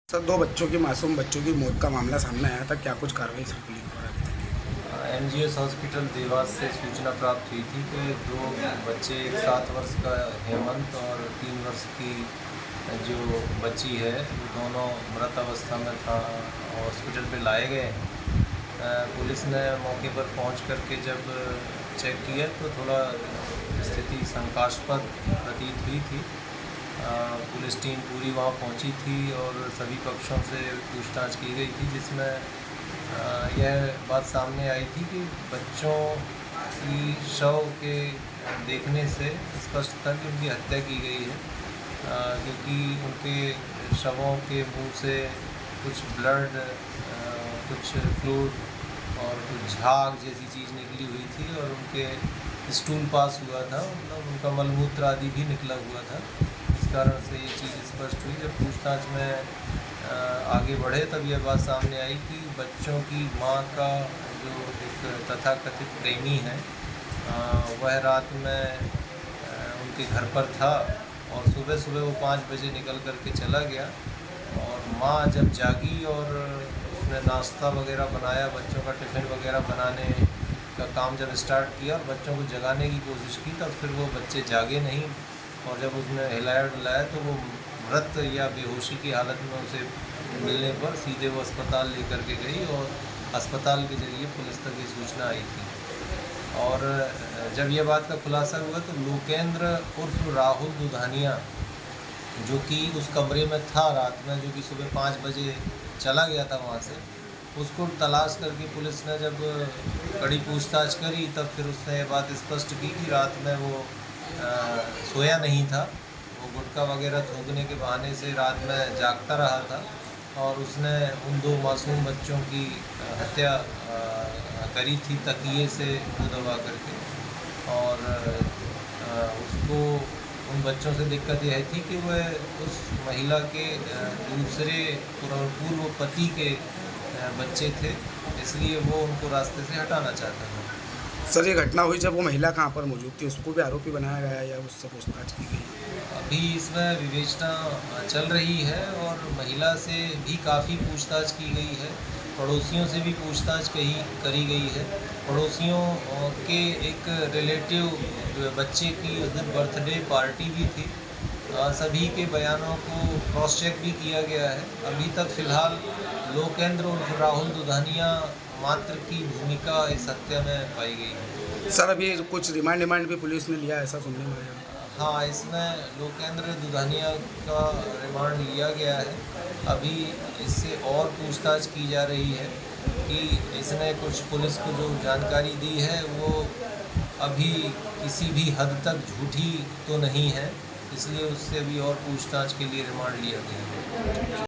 Sir, 2 बच्चों की मासूम बच्चों की मौत का मामला सामने आया था। क्या कुछ कार्रवाई सर पुलिस द्वारा? एमजीएस हॉस्पिटल देवास से सूचना प्राप्त हुई थी कि 2 बच्चे, एक 7 वर्ष का हेमंत और 3 वर्ष की जो बच्ची है, वो दोनों मृत अवस्था में था हॉस्पिटल पे लाए गए हैं। पुलिस ने मौके पर पहुंच करके जब चेक किया तो थोड़ा स्थिति शंकास्पद प्रतीत हुई थी। पुलिस टीम पूरी वहाँ पहुंची थी और सभी पक्षों से पूछताछ की गई थी, जिसमें यह बात सामने आई थी कि बच्चों की शव के देखने से स्पष्ट था कि उनकी हत्या की गई है, क्योंकि उनके शवों के मुंह से कुछ ब्लड, कुछ फ्लूइड और कुछ झाग जैसी चीज़ निकली हुई थी और उनके स्टूल पास हुआ था, मतलब उनका मलमूत्र आदि भी निकला हुआ था। इस कारण से ये चीज़ स्पष्ट हुई। जब पूछताछ में आगे बढ़े तब यह बात सामने आई कि बच्चों की मां का जो एक तथाकथित प्रेमी है, वह रात में उनके घर पर था और सुबह सुबह वो 5 बजे निकल कर के चला गया। और मां जब जागी और उसने नाश्ता वगैरह बनाया, बच्चों का टिफ़िन वगैरह बनाने का काम जब स्टार्ट किया और बच्चों को जगाने की कोशिश की, तब फिर वो बच्चे जागे नहीं और जब उसने हिलाया डुलाया तो वो मृत या बेहोशी की हालत में उसे मिलने पर सीधे वो अस्पताल लेकर के गई और अस्पताल के ज़रिए पुलिस तक ये सूचना आई थी। और जब ये बात का खुलासा हुआ तो लोकेंद्र उर्फ राहुल दुधानिया, जो कि उस कमरे में था रात में, जो कि सुबह 5 बजे चला गया था वहाँ से, उसको तलाश करके पुलिस ने जब कड़ी पूछताछ करी तब फिर उसने ये बात स्पष्ट की कि रात में वो सोया नहीं था। वो गुटखा वगैरह थूकने के बहाने से रात में जागता रहा था और उसने उन 2 मासूम बच्चों की हत्या करी थी तकिए से मुँह दबा करके। और उसको उन बच्चों से दिक्कत यह थी कि वह उस महिला के दूसरे पूर्व पति के बच्चे थे, इसलिए वो उनको रास्ते से हटाना चाहता था। सर, ये घटना हुई जब वो महिला कहाँ पर मौजूद थी? उसको भी आरोपी बनाया गया या उससे पूछताछ की गई? अभी इसमें विवेचना चल रही है और महिला से भी काफ़ी पूछताछ की गई है, पड़ोसियों से भी पूछताछ करी गई है। पड़ोसियों के एक रिलेटिव बच्चे की उस दिन बर्थडे पार्टी भी थी। सभी के बयानों को क्रॉस चेक भी किया गया है। अभी तक फ़िलहाल लोकेंद्र उर्फ राहुल दुधानिया मात्र की भूमिका इस हत्या में पाई गई है। सर, अभी कुछ रिमांड भी पुलिस ने लिया, ऐसा सुनने में आया? हाँ, इसमें लोकेंद्र दुधानिया का रिमांड लिया गया है। अभी इससे और पूछताछ की जा रही है कि इसने कुछ पुलिस को जो जानकारी दी है वो अभी किसी भी हद तक झूठी तो नहीं है, इसलिए उससे अभी और पूछताछ के लिए रिमांड लिया गया है।